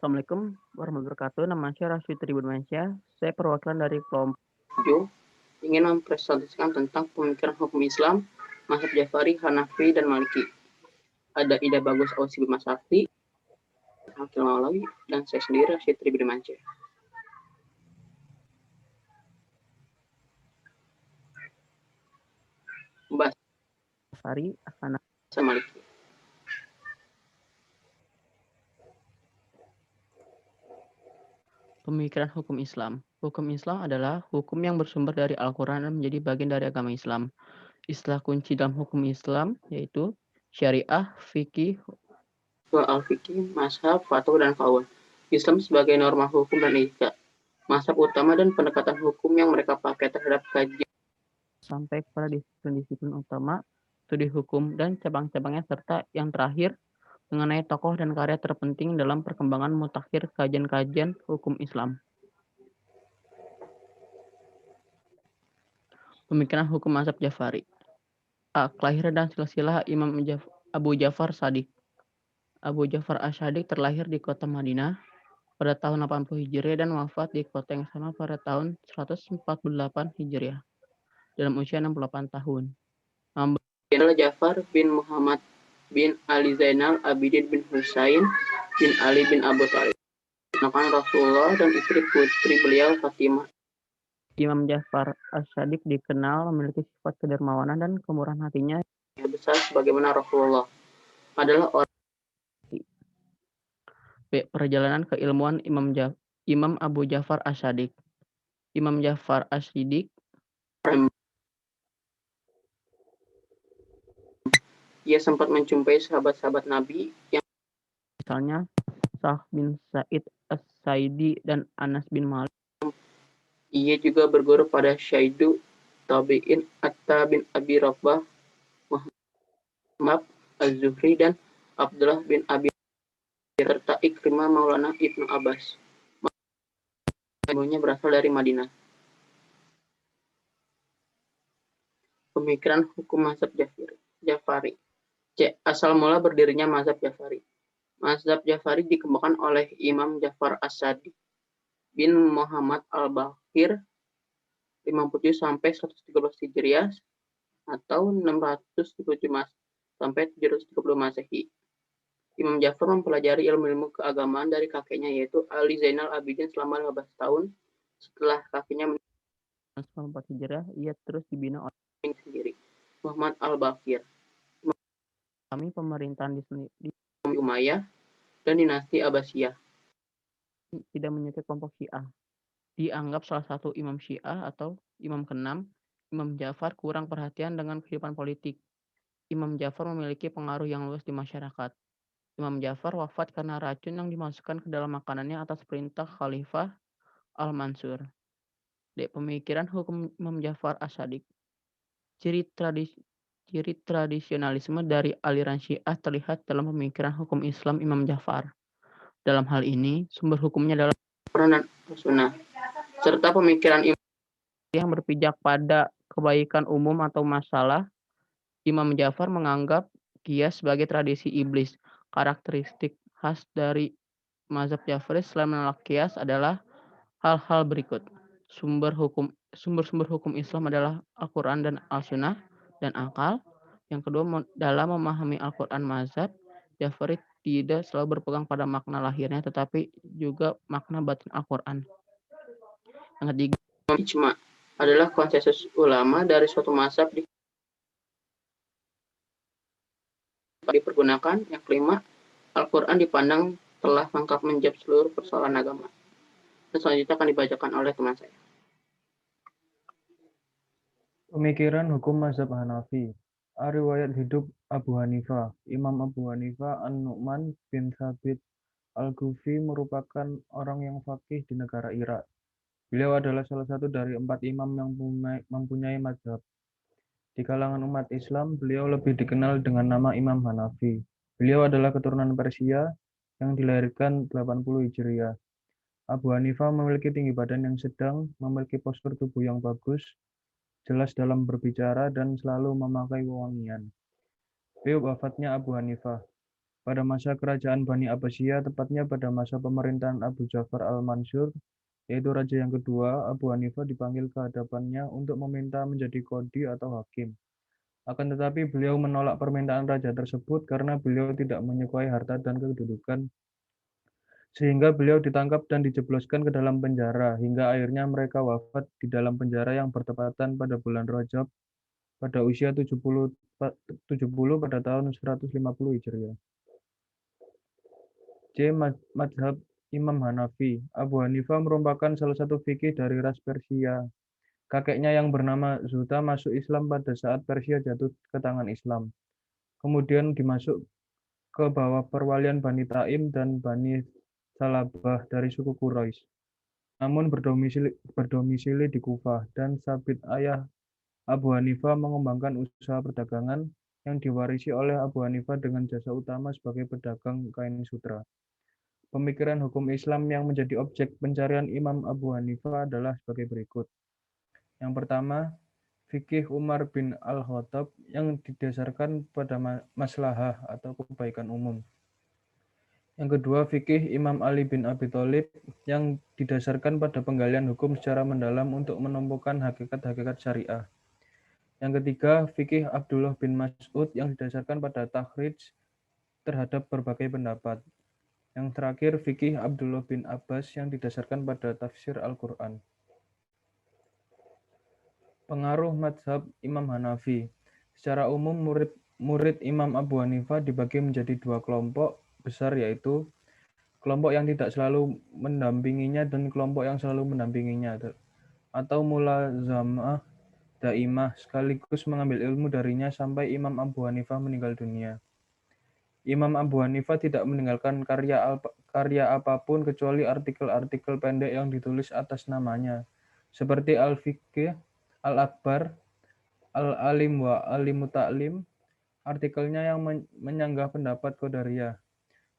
Assalamualaikum warahmatullahi wabarakatuh. Nama saya Rashid Tribunmansyah. Saya perwakilan dari kelompok 7 ingin mempresentasikan tentang pemikiran hukum Islam, mazhab Jafari, Hanafi, dan Maliki. Ada Ida Bagus Ausi Bima Sakti, Hakil Maulawi, dan saya sendiri Rashid Tribunmansyah. Membahas Jafari, Hanafi, dan Maliki. Pemikiran hukum Islam. Hukum Islam adalah hukum yang bersumber dari Al-Quran dan menjadi bagian dari agama Islam. Istilah kunci dalam hukum Islam yaitu syariah, fikih, al-fikih, mazhab, fatwa, dan qaul. Islam sebagai norma hukum dan etika. Mazhab utama dan pendekatan hukum yang mereka pakai terhadap kajian sampai kepada disiplin-disiplin utama, studi hukum, dan cabang-cabangnya, serta yang terakhir mengenai tokoh dan karya terpenting dalam perkembangan mutakhir kajian-kajian hukum Islam. Pemikiran hukum mazhab Jafari. Kelahiran dan silsilah Imam Abu Ja'far Shadiq. Abu Ja'far As-Shadiq terlahir di kota Madinah pada tahun 80 Hijriah dan wafat di kota yang sama pada tahun 148 Hijriah dalam usia 68 tahun. Adalah Ja'far bin Muhammad bin Ali Zainal Abidin bin Husain bin Ali bin Abu Thalib, anak Rasulullah, dan istri putri beliau Fatimah. Imam Ja'far As-Shadiq dikenal memiliki sifat kedermawanan dan kemurahan hatinya yang besar sebagaimana Rasulullah. Adalah orang perjalanan keilmuan Imam Abu Ja'far As-Shadiq. Imam Ja'far As-Shadiq ia sempat menjumpai sahabat-sahabat Nabi yang misalnya Sa'd bin Sa'id As-Sa'idi dan Anas bin Malik. Ia juga berguru pada Syaidu Tabi'in Atta bin Abi Rabah, Muhammad Az-Zuhri, dan Abdullah bin Abi serta Ikrimah Maulana Ibnu Abbas. Ilmunya berasal dari Madinah. Pemikiran hukum mazhab Jafari. Asal mula berdirinya mazhab Jafari. Mazhab Jafari dikembangkan oleh Imam Ja'far As-Shadiq bin Muhammad Al-Baqir 57 sampai 113 Hijriah atau 607 sampai 730 Masehi. Imam Ja'far mempelajari ilmu-ilmu keagamaan dari kakeknya yaitu Ali Zainal Abidin selama 15 tahun. Setelah kakeknya meninggal 4 Hijriah, ia terus dibina oleh sendiri, Muhammad Al-Baqir. Kami pemerintahan di Umayyah dan dinasti Abbasiyah. Tidak menyukai kelompok Syiah. Dianggap salah satu imam Syiah atau imam keenam. Imam Ja'far kurang perhatian dengan kehidupan politik. Imam Ja'far memiliki pengaruh yang luas di masyarakat. Imam Ja'far wafat karena racun yang dimasukkan ke dalam makanannya atas perintah Khalifah Al-Mansur. Pemikiran hukum Imam Ja'far As-Shadiq. Ciri tradisionalisme dari aliran Syiah terlihat dalam pemikiran hukum Islam Imam Ja'far. Dalam hal ini, sumber hukumnya adalah Al-Quran dan Sunnah, serta pemikiran Imam yang berpijak pada kebaikan umum atau masalah. Imam Ja'far menganggap qiyas sebagai tradisi iblis. Karakteristik khas dari mazhab Ja'fari selain menolak qiyas adalah hal-hal berikut. Sumber-sumber hukum Islam adalah Al-Quran dan Al-Sunnah dan akal. Yang kedua, dalam memahami Al-Quran, mazhab Ja'fari tidak selalu berpegang pada makna lahirnya, tetapi juga makna batin Al-Quran. Yang ketiga, ijma adalah konsensus ulama dari suatu mazhab dipergunakan. Yang kelima, Al-Quran dipandang telah lengkap menjawab seluruh persoalan agama. Dan selanjutnya akan dibacakan oleh teman saya. Pemikiran hukum mazhab Hanafi. Riwayat hidup Abu Hanifah. Imam Abu Hanifah An-Nu'man bin Thabit Al-Kufi merupakan orang yang faqih di negara Irak. Beliau adalah salah satu dari 4 imam yang mempunyai mazhab. Di kalangan umat Islam, beliau lebih dikenal dengan nama Imam Hanafi. Beliau adalah keturunan Persia yang dilahirkan 80 Hijriah. Abu Hanifah memiliki tinggi badan yang sedang, memiliki postur tubuh yang bagus, jelas dalam berbicara, dan selalu memakai wewangian. Wafatnya Abu Hanifah. Pada masa kerajaan Bani Abbasiyah, tepatnya pada masa pemerintahan Abu Ja'far al-Mansur, yaitu raja yang kedua, Abu Hanifah dipanggil ke hadapannya untuk meminta menjadi qadhi atau hakim. Akan tetapi beliau menolak permintaan raja tersebut karena beliau tidak menyukai harta dan kedudukan, sehingga beliau ditangkap dan dijebloskan ke dalam penjara, hingga akhirnya mereka wafat di dalam penjara yang bertepatan pada bulan Rajab pada usia 70 pada tahun 150 Hijriah. C. Madhab Imam Hanafi. Abu Hanifah merupakan salah satu fikih dari ras Persia. Kakeknya yang bernama Zuhta masuk Islam pada saat Persia jatuh ke tangan Islam. Kemudian dimasuk ke bawah perwalian Bani Taim dan Bani Salabah dari suku Quraisy. Namun berdomisili di Kufah, dan Sabit ayah Abu Hanifah mengembangkan usaha perdagangan yang diwarisi oleh Abu Hanifah dengan jasa utama sebagai pedagang kain sutra. Pemikiran hukum Islam yang menjadi objek pencarian Imam Abu Hanifah adalah sebagai berikut. Yang pertama, fikih Umar bin Al-Khattab yang didasarkan pada maslahah atau kebaikan umum. Yang kedua, fikih Imam Ali bin Abi Thalib yang didasarkan pada penggalian hukum secara mendalam untuk menemukan hakikat-hakikat syariah. Yang ketiga, fikih Abdullah bin Mas'ud yang didasarkan pada takhrij terhadap berbagai pendapat. Yang terakhir, fikih Abdullah bin Abbas yang didasarkan pada tafsir Al-Quran. Pengaruh mazhab Imam Hanafi. Secara umum, murid Imam Abu Hanifah dibagi menjadi dua kelompok besar, yaitu kelompok yang tidak selalu mendampinginya dan kelompok yang selalu mendampinginya, atau mulazamah daimah, sekaligus mengambil ilmu darinya sampai Imam Abu Hanifah meninggal dunia. Imam Abu Hanifah tidak meninggalkan karya apapun kecuali artikel-artikel pendek yang ditulis atas namanya, seperti Al-Fiqh, Al-Akbar, Al-Alim wa Al-Muta'lim, artikelnya yang menyanggah pendapat Qadariyah.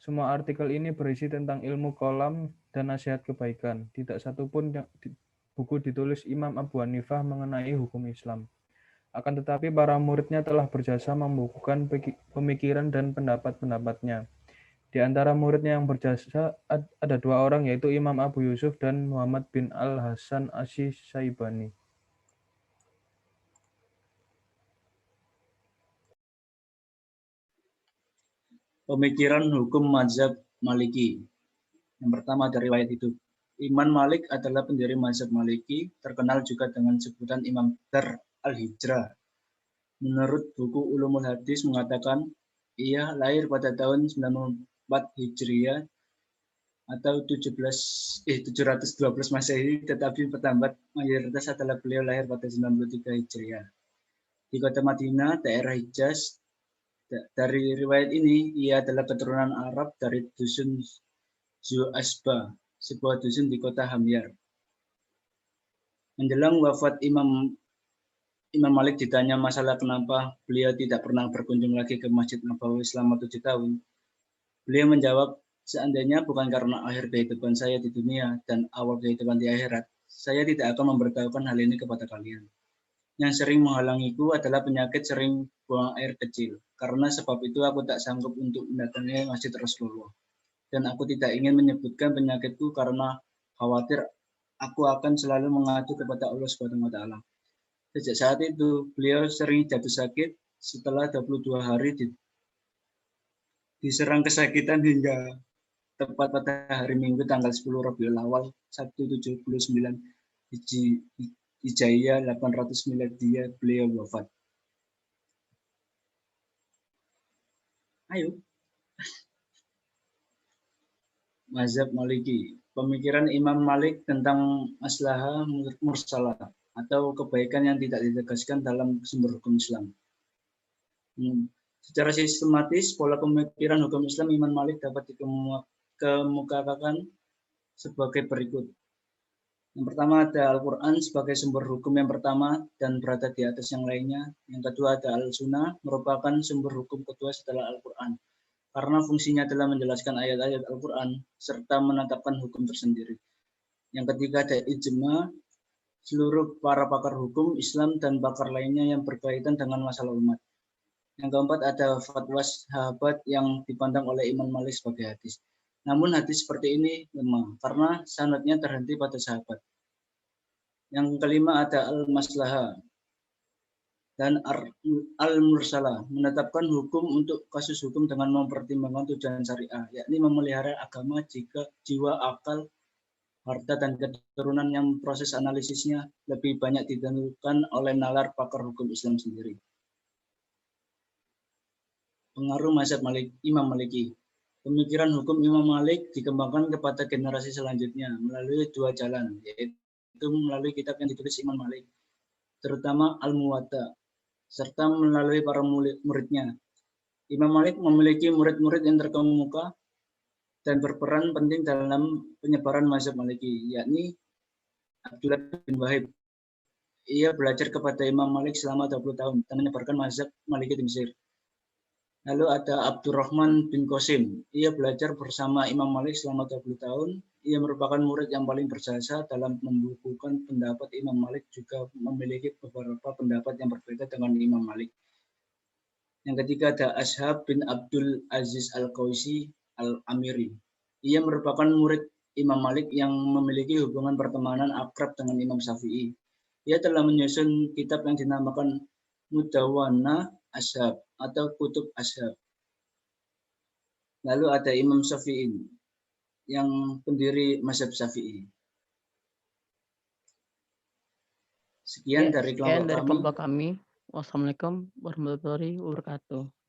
Semua artikel ini berisi tentang ilmu kalam dan nasihat kebaikan. Tidak satupun buku ditulis Imam Abu Hanifah mengenai hukum Islam. Akan tetapi para muridnya telah berjasa membukukan pemikiran dan pendapat-pendapatnya. Di antara muridnya yang berjasa ada dua orang, yaitu Imam Abu Yusuf dan Muhammad bin Al-Hasan Asy-Syaibani. Pemikiran hukum mazhab Maliki. Yang pertama dari riwayat hidup. Imam Malik adalah pendiri mazhab Maliki, terkenal juga dengan sebutan Imam Dar al-Hijrah. Menurut buku Ulumul Hadis mengatakan, ia lahir pada tahun 94 Hijriah atau 712 Masehi, tetapi bertambah mayoritas adalah beliau lahir pada 93 Hijriah. Di kota Madinah, daerah Hijaz. Dari riwayat ini, ia adalah keturunan Arab dari dusun Zu'asba, sebuah dusun di kota Hamyar. Menjelang wafat Imam Malik ditanya masalah kenapa beliau tidak pernah berkunjung lagi ke Masjid Nabawi selama 7 tahun. Beliau menjawab, seandainya bukan karena akhir kehidupan saya di dunia dan awal kehidupan di akhirat, saya tidak akan memberitahukan hal ini kepada kalian. Yang sering menghalangiku adalah penyakit sering buang air kecil. Karena sebab itu aku tak sanggup untuk mendatangi Masjid Rasulullah. Dan aku tidak ingin menyebutkan penyakitku karena khawatir aku akan selalu mengacu kepada Allah Subhanahu wa taala. Sejak saat itu, beliau sering jatuh sakit setelah 22 hari diserang kesakitan hingga tepat pada hari Minggu tanggal 10 Rabiul Awal 179 Hijriah 800 Miladiyah beliau wafat. Ayo. Mazhab Maliki. Pemikiran Imam Malik tentang maslahah mursalah atau kebaikan yang tidak ditegaskan dalam sumber hukum Islam. Secara sistematis, pola pemikiran hukum Islam Imam Malik dapat dikemukakan sebagai berikut. Yang pertama ada Al-Quran sebagai sumber hukum yang pertama dan berada di atas yang lainnya. Yang kedua ada Al-Sunnah, merupakan sumber hukum kedua setelah Al-Quran, karena fungsinya adalah menjelaskan ayat-ayat Al-Quran serta menetapkan hukum tersendiri. Yang ketiga ada ijma, seluruh para pakar hukum Islam dan pakar lainnya yang berkaitan dengan masalah umat. Yang keempat ada fatwa sahabat yang dipandang oleh Imam Malik sebagai hadis. Namun hadis seperti ini lemah karena sanadnya terhenti pada sahabat. Yang kelima ada al-maslahah dan al-mursalah, menetapkan hukum untuk kasus hukum dengan mempertimbangkan tujuan syariah, yakni memelihara agama jika jiwa, akal, harta, dan keturunan yang proses analisisnya lebih banyak ditentukan oleh nalar pakar hukum Islam sendiri. Pengaruh mazhab Imam Maliki. Pemikiran hukum Imam Malik dikembangkan kepada generasi selanjutnya melalui dua jalan, yaitu melalui kitab yang ditulis Imam Malik, terutama Al-Muwatta, serta melalui para muridnya. Imam Malik memiliki murid-murid yang terkemuka dan berperan penting dalam penyebaran mazhab Maliki, yakni Abdullah bin Wahib. Ia belajar kepada Imam Malik selama 20 tahun dan menyebarkan mazhab Maliki di Mesir. Lalu ada Abdurrahman bin Qasim. Ia belajar bersama Imam Malik selama 20 tahun. Ia merupakan murid yang paling berjasa dalam membukukan pendapat Imam Malik, juga memiliki beberapa pendapat yang berbeda dengan Imam Malik. Yang ketiga ada Ashab bin Abdul Aziz Al-Qaisi Al-Amiri. Ia merupakan murid Imam Malik yang memiliki hubungan pertemanan akrab dengan Imam Syafi'i. Ia telah menyusun kitab yang dinamakan Mudawwana Ashab atau Kutub Ashab. Lalu ada Imam Syafi'i yang pendiri mazhab Syafi'i. Sekian dari kelompok kami. Wassalamualaikum warahmatullahi wabarakatuh.